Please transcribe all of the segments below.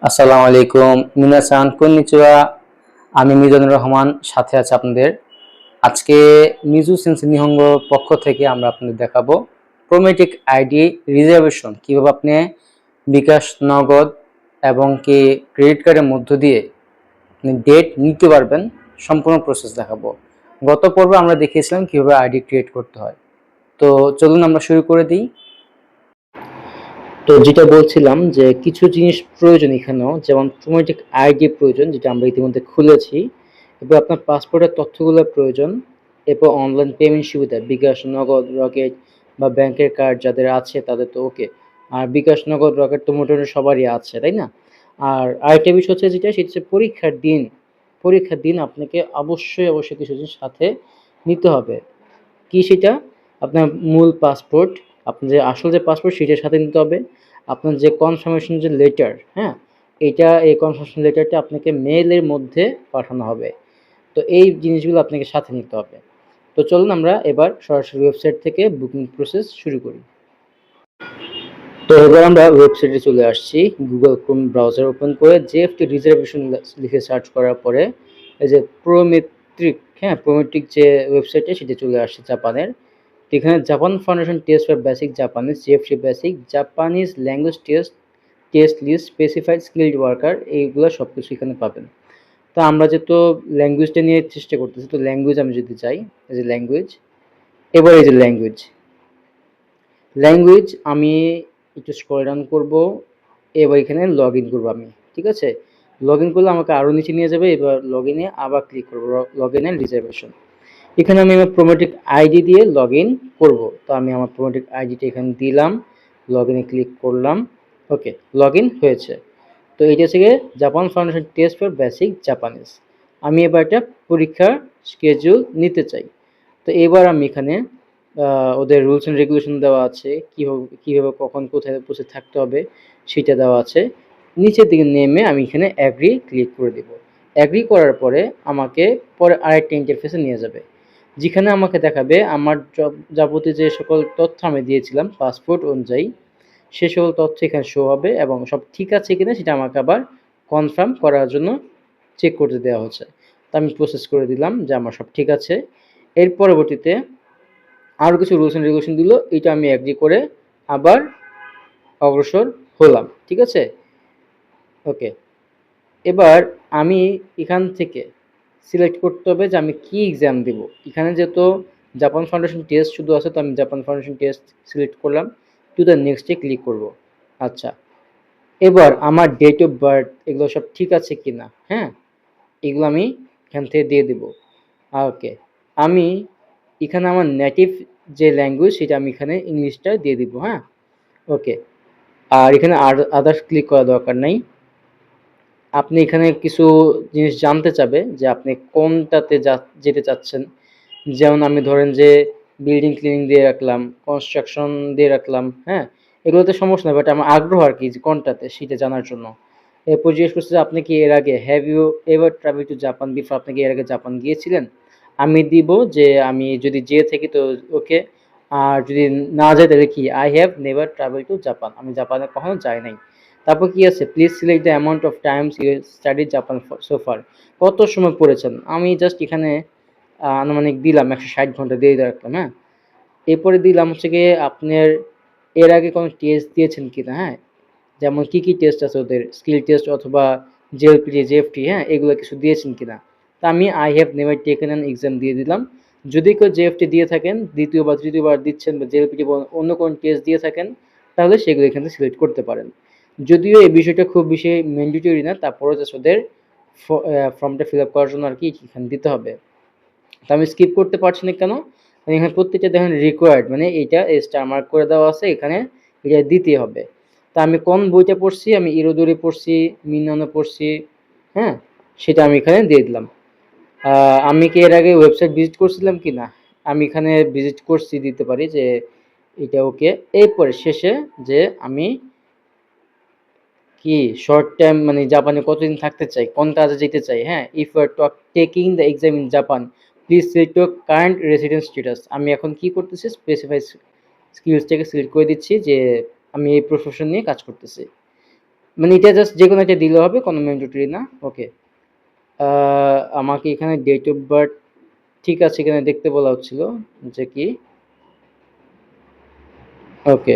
আসসালামু আলাইকুম, মিনাসান কন্নিচিওয়া। আমি মিজানুর রহমান, সাথে আছে আপনাদের। আজকে মিজু সেন্সে নিহঙ্গ পক্ষ থেকে আমরা আপনাদের দেখাবো প্রোমেটিক আইডি রিজার্ভেশন, কিভাবে আপনি বিকাশ, নগদ এবং কি ক্রেডিট কার্ডের মধ্য দিয়ে আপনি ডেট নিতে পারবেন। সম্পূর্ণ প্রসেস দেখাবো। গত পর্বে আমরা দেখিয়েছিলাম কিভাবে আইডি ক্রিয়েট করতে হয়। তো চলুন আমরা শুরু করে দিই। তো যেটা বলছিলাম যে কিছু জিনিস প্রয়োজন এখানেও, যেমন প্রোমেটিক আইডি প্রয়োজন, যেটা আমরা ইতিমধ্যে খুলেছি। এরপর আপনার পাসপোর্টের তথ্যগুলো প্রয়োজন। এরপর অনলাইন পেমেন্ট সুবিধা, বিকাশ, নগদ, রকেট বা ব্যাংকের কার্ড যাদের আছে তাদের তো ওকে। আর বিকাশ, নগদ, রকেট তো মোটামুটি সবারই আছে, তাই না? আর আরেকটা বিষয় হচ্ছে যেটা, সেটা হচ্ছে পরীক্ষার দিন আপনাকে অবশ্যই কিছু জিনিস সাথে নিতে হবে। কি সেটা? আপনার মূল পাসপোর্ট, আপনার যে আসল যে পাসপোর্ট সেটার সাথে নিতে হবে। আপনার যে কনফার্মেশন যে লেটার, হ্যাঁ, এই কনফার্মেশন লেটারটা আপনাকে মেইলের মধ্যে পাঠানো হবে। তো এই জিনিসগুলো আপনাকে সাথে নিতে হবে। তো চলুন আমরা এবার সরাসরি ওয়েবসাইট থেকে বুকিং প্রসেস শুরু করি। তো এবার আমরা ওয়েবসাইটে চলে আসছি। গুগল ক্রোম ব্রাউজার ওপেন করে জেএফটি রিজার্ভেশন লিখে সার্চ করার পরে এই যে প্রোমেট্রিক যে ওয়েবসাইটে সেটা চলে আসছে জাপানের। এখানে Japan foundation test for basic Japanese, GFC basic Japanese language test list, specified skilled worker, এইগুলো সব কিছু এখানে পাবেন। তো আমরা যেহেতু ল্যাঙ্গুয়েজটা নিয়ে চেষ্টা করতেছি, তো ল্যাঙ্গুয়েজ আমি যদি চাই, এই যে ল্যাঙ্গুয়েজ, এবার এই যে ল্যাঙ্গুয়েজ আমি একটু স্ক্রল ডাউন করবো। এবার এখানে লগ ইন করবো আমি, ঠিক আছে? লগ ইন করলে আমাকে আরও নিচে নিয়ে যাবে। এবার লগ ইনে আবার ক্লিক করবো, লগ ইন অ্যান্ড রিজার্ভেশন। এখানে আমি আমার প্রোমেটিক আইডি দিয়ে লগ ইন করবো। তো আমি আমার প্রোমেটিক আইডিটা এখানে দিলাম, লগ ইনে ক্লিক করলাম। ওকে, লগ ইন হয়েছে। তো এটা হচ্ছে Japan foundation test for basic Japanese. আমি এবার একটা পরীক্ষার স্কেজুল নিতে চাই। তো এবার আমি এখানে ওদের রুলস অ্যান্ড রেগুলেশন দেওয়া আছে, কীভাবে কখন কোথায় বসে থাকতে হবে সেটা দেওয়া আছে। নিচের দিকে নেমে আমি এখানে অ্যাগ্রি ক্লিক করে দেব। অ্যাগ্রি করার পরে আমাকে পরে আরেকটা ইন্টারফেসে নিয়ে যাবে, যেখানে আমাকে দেখাবে আমার যাবতীয় যে সকল তথ্য আমি দিয়েছিলাম পাসপোর্ট অনুযায়ী, সে সকল তথ্য এখানে শো হবে এবং সব ঠিক আছে কিনা সেটা আমাকে আবার কনফার্ম করার জন্য চেক করতে দেওয়া হচ্ছে। তো আমি প্রসেস করে দিলাম যে আমার সব ঠিক আছে। এর পরবর্তীতে আরও কিছু রুলস অ্যান্ড রেগুলেশন দিল, এটা আমি অ্যাগ্রি করে আবার অগ্রসর হলাম, ঠিক আছে? ওকে, এবার আমি এখান থেকে সিলেক্ট করতে হবে যে আমি কি এক্সাম দেব। এখানে যেহেতু জাপান ফাউন্ডেশন টেস্ট শুধু আছে, তো আমি জাপান ফাউন্ডেশন টেস্ট সিলেক্ট করলাম। টু দ্য নেক্সটে ক্লিক করব। আচ্ছা, এবার আমার ডেট অফ বার্থ এগুলো সব ঠিক আছে কি না, হ্যাঁ, এগুলো আমি এখান থেকে দিয়ে দেব। ওকে, আমি এখানে আমার নেটিভ যে ল্যাঙ্গুয়েজ সেটা আমি এখানে ইংলিশটা দিয়ে দিব, হ্যাঁ। ওকে, আর এখানে আদার্স ক্লিক করা দরকার নাই। আপনি এখানে কিছু জিনিস জানতে চাবে যে আপনি কোনটাতে যেতে চাচ্ছেন। যেমন আমি ধরেন যে বিল্ডিং ক্লিনিং দিয়ে রাখলাম, কনস্ট্রাকশন দিয়ে রাখলাম, হ্যাঁ, এগুলোতে সমস্যা নেই, বাট আমার আগ্রহ আর কি যে কোনটাতে সেটা জানার জন্য। এরপর জিজ্ঞেস করছে যে আপনি কি এর আগে have you ever travel to Japan before, আপনি কি এর আগে জাপান গিয়েছিলেন? আমি দিব যে আমি যদি যেয়ে থাকি তো ওকে, আর যদি না যাই তাহলে কি I have never travel to Japan, আমি জাপানে কখনো যাই নাই। তারপর কি আছে, please select the amount of times you study Japan so far, কত সময় পড়েছেন। আমি জাস্ট এখানে আনুমানিক দিলাম 160 ঘন্টা দিয়ে রাখলাম, হ্যাঁ। এরপরে দিলাম হচ্ছে গিয়ে আপনার এর আগে কোনো টেস্ট দিয়েছেন কিনা, হ্যাঁ, যেমন কি কি টেস্ট আছে ওদের, স্কিল টেস্ট অথবা জেএলপিটি, জেএফটি, হ্যাঁ, এগুলো কিছু দিয়েছেন কিনা। তা আমি I have never taken an exam দিয়ে দিলাম। যদি কেউ জেএফটি দিয়ে থাকেন, দ্বিতীয় বা তৃতীয়বার দিচ্ছেন, বা জেএলপিটি বা অন্য কোনো টেস্ট দিয়ে থাকেন, তাহলে সেগুলো এখানে সিলেক্ট করতে পারেন। যদিও এই বিষয়টা খুব বেশি ম্যান্ডেটরি না, তারপরেও জাস্ট ওদের ফর্মটা ফিল আপ করার জন্য আর কি এখানে দিতে হবে। তো আমি স্কিপ করতে পারছি না কেন, এখানে প্রত্যেকটা দেখেন রিকোয়ার্ড, মানে এইটা স্টার মার্ক করে দেওয়া আছে, এখানে এটা দিতে হবে। তা আমি কোন বইটা পড়ছি, আমি ইরোদুরি পড়ছি, মিনানো পড়ছি, হ্যাঁ, সেটা আমি এখানে দিয়ে দিলাম। আমি কি এর আগে ওয়েবসাইট ভিজিট করছিলাম কি না, আমি এখানে ভিজিট করছি দিতে পারি যে এটা ওকে। এরপরে শেষে যে আমি কি শর্ট টাইম মানে জাপানে কতদিন থাকতে চাই, কোন কাজে যেতে চাই, হ্যাঁ, if you are taking the exam in Japan please select your current residence status. আমি এখন কি করতেছি, স্পেসিফাই স্কিলসটাকে সিলেক্ট করে দিচ্ছি যে আমি এই প্রফেশন নিয়ে কাজ করতেছি। মানে এটা জাস্ট যে কোনো একটা দিলে হবে, কোনো ম্যান্ডেটরি না। ওকে, আমাকে এখানে ডেট অফ বার্থ ঠিক আছে এখানে দেখতে বলা হচ্ছিল যে কি, ওকে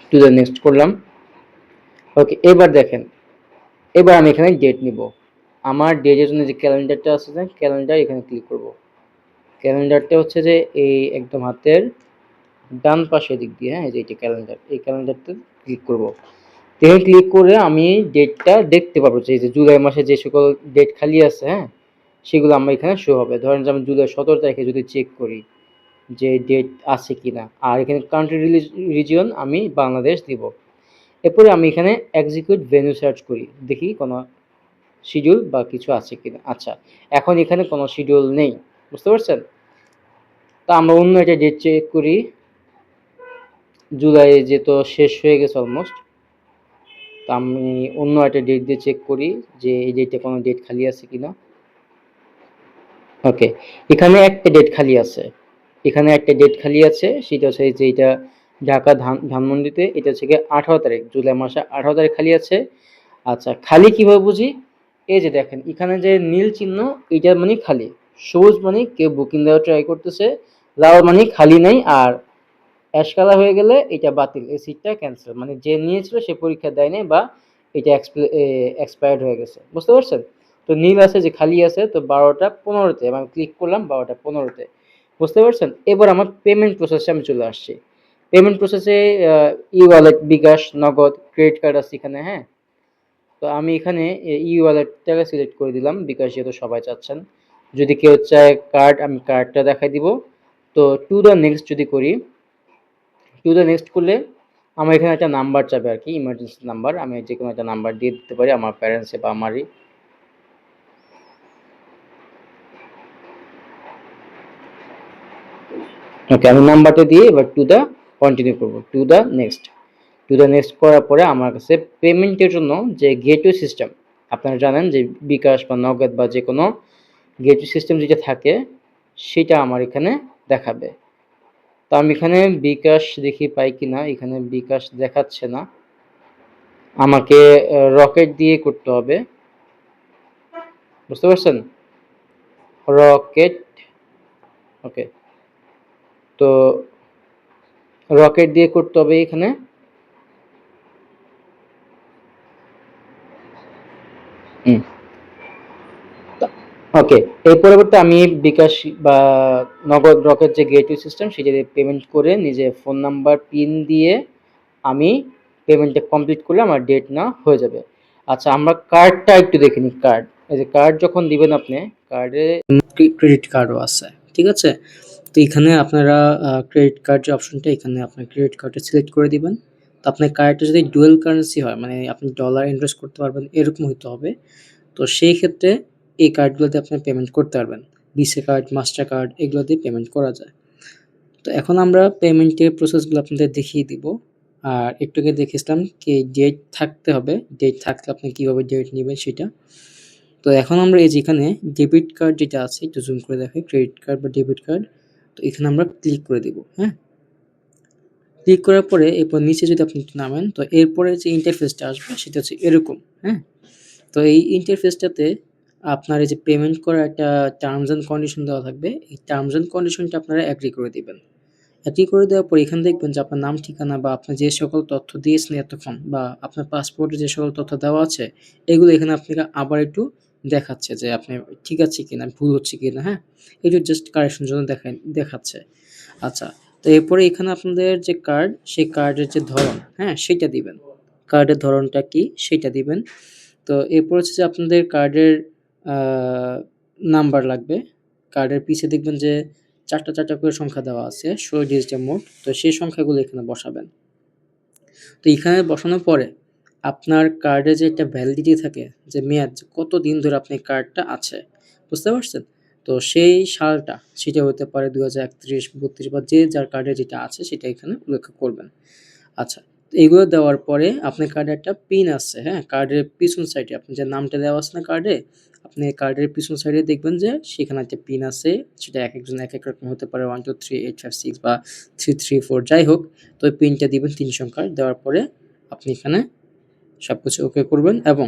টু দ্য নেক্সট করলাম। ওকে, এবার দেখেন, এবার আমি এখানে ডেট নিব। আমার ডেটের জন্য যে ক্যালেন্ডারটা আছে, না ক্যালেন্ডার, এখানে ক্লিক করব। ক্যালেন্ডারটা হচ্ছে যে এই একদম হাতের ডান পাশের দিক দিয়ে, হ্যাঁ, এই যে এটা ক্যালেন্ডার, এই ক্যালেন্ডারটা ক্লিক করব। এখানে ক্লিক করে আমি ডেটটা দেখতে পাবো যে এই যে জুলাই মাসে যে সকল ডেট খালি আছে, হ্যাঁ, সেগুলো আমার এখানে শো হবে। ধরেন যে আমি জুলাই 17 তারিখে যদি চেক করি যে ডেট আছে কিনা, আর এখানে কান্ট্রি রিজিয়ন আমি বাংলাদেশ দিব। এরপরে আমি এখানে এক্সিকিউট ভেন্যু সার্চ করি, দেখি কোনো শিডিউল বা কিছু আছে কিনা। আচ্ছা, এখন এখানে কোনো শিডিউল নেই, বুঝতে পারছেন? তা আমরা অন্য একটা ডেট চেক করি। জুলাই যে তো শেষ হয়ে গেছে অলমোস্ট, তা আমি অন্য একটা ডেট দিয়ে চেক করি যে এই ডেটে কোনো ডেট খালি আছে কিনা। ওকে, এখানে একটা ডেট খালি আছে, এখানে একটা ডেট খালি আছে, সেটা হচ্ছে যে এটা ঢাকা ধানমন্ডিতে, এটা হচ্ছে 18 তারিখ, জুলাই মাসে 18 তারিখ খালি আছে। আচ্ছা, খালি কিভাবে বুঝি? এই যে দেখেন এখানে যে নীল চিহ্ন, এটা মানে খালি, সবুজ মানে কেউ বুকিং দেওয়ার ট্রাই করতেছে, লাল মানে খালি নাই, আর অ্যাশ কালার হয়ে গেলে এটা বাতিল, এই সিটটা ক্যান্সেল, মানে যে নিয়েছিল সে পরীক্ষা দেয় নাই বা এটা এক্সপায়ার্ড হয়ে গেছে, বুঝতে পারছেন? তো নীল আছে যে খালি আছে, তো 12টা 15-তে আমি ক্লিক করলাম, 12টা 15-তে, বুঝতে পারছেন? এবার আমার পেমেন্ট প্রসেসে আমি চলে আসছি। পেমেন্ট প্রসেসে ই ওয়ালেট, বিকাশ, নগদ, ক্রেডিট কার্ড আছে এখানে, হ্যাঁ। তো আমি এখানে ই ওয়ালেটটাকে সিলেক্ট করে দিলাম, বিকাশ যেহেতু সবাই চাচ্ছেন। যদি কেউ চায় কার্ড, আমি কার্ডটা দেখাই দিব। তো টু দ্য নেক্সট যদি করি, টু দ্য নেক্সট করলে আমার এখানে একটা নাম্বার চাবে আর কি, ইমার্জেন্সি নাম্বার, আমি যে কোনো একটা নাম্বার দিয়ে দিতে পারি আমার প্যারেন্টসে বা আমারই। ওকে, আমি নাম্বারটা দিয়ে এবার টু দ্য কন্টিনিউ করব, to the next. To the next করার পরে আমার কাছে পেমেন্টের জন্য যে গেটওয়ে সিস্টেম, আপনারা জানেন যে বিকাশ বা নগদ বা যে কোনো গেটওয়ে সিস্টেম যেটা থাকে, সেটা আমার এখানে দেখাবে। তো আমি এখানে বিকাশ দেখি পাই কিনা, এখানে বিকাশ দেখাচ্ছে না, আমাকে রকেট দিয়ে করতে হবে, বুঝতে পারছেন? রকেট, ওকে, তো রকেট দিয়ে করতে হবে এখানে। ওকে, এর পরিবর্তে আমি বিকাশ বা নগদ রকেট যে গেটওয়ে সিস্টেম, সেটা দিয়ে পেমেন্ট করে নিজে ফোন নাম্বার পিন দিয়ে আমি পেমেন্টটা কমপ্লিট করলে আমার ডেট না হয়ে যাবে। আচ্ছা, আমরা কার্ডটা একটু দেখে নিই। কার্ড, এই যে কার্ড যখন দিবেন আপনি, কার্ডে ক্রেডিট কার্ডও আছে, ঠিক আছে? তো এখানে আপনারা ক্রেডিট কার্ড যে অপশনটা, এখানে আপনার ক্রেডিট কার্ডটা সিলেক্ট করে দিবেন। তো আপনার কার্ডটা যদি ডুয়াল কারেন্সি হয়, মানে আপনি ডলার ইনভেস্ট করতে পারবেন এরকম হইতে হবে। তো সেই ক্ষেত্রে এই কার্ডগুলোতে আপনি পেমেন্ট করতে পারবেন। ভিসা কার্ড, মাস্টার কার্ড, এগুলো দিয়ে পেমেন্ট করা যায়। তো এখন আমরা পেমেন্টের প্রসেসগুলো আপনাদের দেখিয়ে দিব। আর একটু আগে দেখেছিলাম কি ডেট থাকতে হবে, ডেট থাকলে আপনি কীভাবে ডেট নেবেন সেটা। তো এখন আমরা এই যেখানে ডেবিট কার্ড যেটা আছে, একটু জুম করে দেখাই, ক্রেডিট কার্ড বা ডেবিট কার্ড, তো এখানে আমরা ক্লিক করে দিব, হ্যাঁ। ক্লিক করার পরে এরপর নিচে যদি আপনি একটু নামেন, তো এরপরে যে ইন্টারফেসটা আসবে সেটা হচ্ছে এরকম, হ্যাঁ। তো এই ইন্টারফেসটাতে আপনার এই যে পেমেন্ট করার একটা টার্মস অ্যান্ড কন্ডিশন দেওয়া থাকবে, এই টার্মস অ্যান্ড কন্ডিশনটা আপনারা এগ্রি করে দিবেন। এগ্রি করে দেওয়ার পর এখানে দেখবেন যে আপনার নাম, ঠিকানা বা আপনি যে সকল তথ্য দিয়েছেন এতক্ষণ, বা আপনার পাসপোর্টে যে সকল তথ্য দেওয়া আছে, এগুলো এখানে আপনাকে আবার একটু দেখাচ্ছে যে আপনি ঠিক আছে কিনা, ভুল হচ্ছে কিনা, হ্যাঁ। একটু জাস্ট কারেকশনের জন্য দেখাচ্ছে। আচ্ছা, তো এরপরে এখানে আপনাদের যে কার্ড, সেই কার্ডের যে ধরন, হ্যাঁ, সেটা দিবেন। কার্ডের ধরনটা কি সেটা দিবেন। তো এরপর হচ্ছে যে আপনাদের কার্ডের আ নাম্বার লাগবে। কার্ডের পিছে দেখবেন যে 4টা করে সংখ্যা দেওয়া আছে, 16 ডিজিটের মোট। তো সেই সংখ্যাগুলো এখানে বসাবেন। তো এখানে বসানোর পরে আপনার কার্ডে যে একটা ভ্যালিডিটি থাকে, যে মেয়াদ, যে কতদিন ধরে আপনার কার্ডটা আছে, বুঝতে পারছেন? তো সেই সালটা, সেটা হতে পারে 2031, 32 বা যে যার কার্ডে যেটা আছে সেটা এখানে উল্লেখ করবেন। আচ্ছা, তো এগুলো দেওয়ার পরে আপনার কার্ডে একটা পিন আছে, হ্যাঁ? কার্ডের পিছন সাইডে আপনার যে নামটা দেওয়া আছে না কার্ডে, আপনি কার্ডের পিছন সাইডে দেখবেন যে সেখানে একটা পিন আছে, সেটা একেকজন একেক রকম হতে পারে 1 2 3 8 5 6 বা 3 3 4 যাই হোক। তো ওই পিনটা দিবেন ৩ সংখ্যার, দেওয়ার পরে আপনি এখানে সবকিছু ওকে করবেন এবং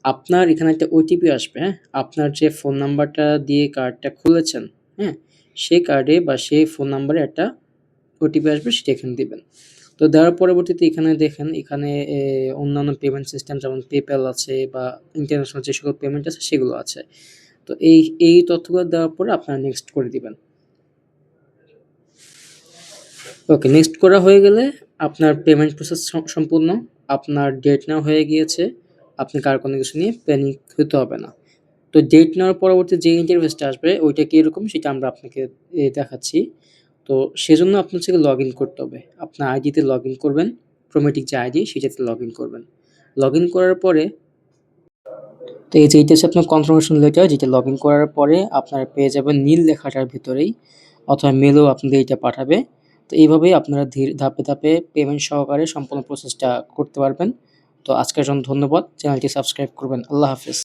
আপনার এখানে একটা ওটিপি আসবে, হ্যাঁ? আপনার যে ফোন নাম্বারটা দিয়ে কার্ডটা খুলেছেন, হ্যাঁ? সেই কার্ডে বা সেই ফোন নাম্বারে একটা ওটিপি আসবে, সেটা এখানে দিবেন। তো দেওয়ার পরবর্তীতে এখানে দেখেন, এখানে অন্যান্য পেমেন্ট সিস্টেম যেমন PayPal আছে বা ইন্টারন্যাশনাল যে সকল পেমেন্ট আছে সেগুলো আছে। তো এই তথ্যগুলো দেওয়ার পরে আপনারা নেক্সট করে দিবেন। ওকে, নেক্সট করা হয়ে গেলে আপনার পেমেন্ট প্রসেস সম্পূর্ণ। আপনার ডেট নেওয়া হয়ে গিয়েছে। আপনাকে আর কোনো কিছু নিয়ে প্যানিক হতে হবে না। তো ডেট নেওয়ার পরবর্তী যে ইন্টারফেসটা আসবে ওইটা কিরকম সেটা আমরা আপনাকে দেখাচ্ছি। তো সেজন্য আপনার হচ্ছে লগইন করতে হবে। আপনার আইডিতে লগইন করবেন। প্রোমেটিক যে আইডি সেটাতে লগইন করবেন। লগইন করার পরে তো এই যে এইটা হচ্ছে আপনার কনফার্মেশন লেটার, যেটা লগইন করার পরে আপনারা পেয়ে যাবেন নীল লেখাটার ভিতরেই, অথবা মেলেও আপনাদের এইটা পাঠাবে। তো এইভাবেই আপনারা ধাপে ধাপে পেমেন্ট সহকারে সম্পূর্ণ প্রসেসটা করতে পারবেন। তো আজকের জন্য ধন্যবাদ। চ্যানেলটি সাবস্ক্রাইব করবেন। আল্লাহ হাফেজ।